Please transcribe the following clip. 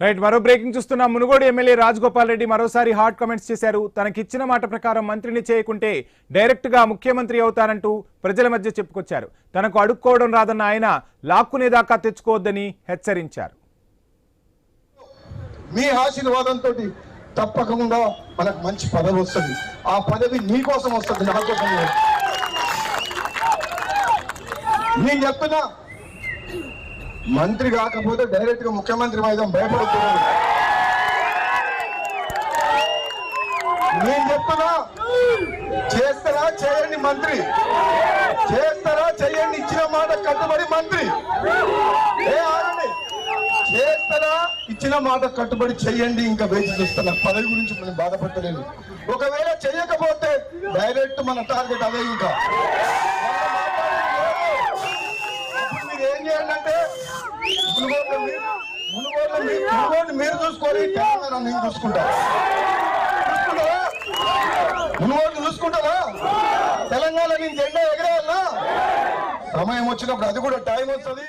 Right, మరో breaking చూస్తున్నాం. Munugode MLA Rajagopal Reddy మరోసారి హాట్ కామెంట్స్ చేశారు. తనకిచ్చిన మాట ప్రకారం మంత్రిని చేయకుంటే డైరెక్ట్ గా ముఖ్యమంత్రి అవుతానంటూ ప్రజల మధ్య చెప్పుకొచ్చారు. తనకు అడుక్కోవడం రాదన్న ఆయన లాక్కునేదాకా తెచ్చుకోవద్దని హెచ్చరించారు. మీ ఆశీర్వాదంతో తప్పకుండా మనకు మంచి పదవి వస్తుంది. ఆ పదవి మీకోసం వస్తుంది, నా కోసం. నేను చెప్తున్నా, మంత్రి కాకపోతే డైరెక్ట్ గా ముఖ్యమంత్రి మైదాం భయపడుతున్నాను. నేను చెప్తున్నా, చేస్తారా చేయండి మంత్రి, చేస్తారా చేయండి, ఇచ్చిన మాట కట్టుబడి మంత్రి. చేస్తారా, ఇచ్చిన మాట కట్టుబడి చెయ్యండి. ఇంకా వేచి చూస్తున్నా, పదవి గురించి మనం బాధపడలేదు. ఒకవేళ చెయ్యకపోతే డైరెక్ట్ మన టార్గెట్ అదే. ఇంకా మీరు ఏం చేయండి అంటే, మునుగోడు మీరు చూసుకొని తెలంగాణ నేను చూసుకుంటారా? మునుగోడు చూసుకుంటారా? తెలంగాణ నేను జెండా ఎగరేయాలా? సమయం వచ్చినప్పుడు అది కూడా టైం వస్తుంది.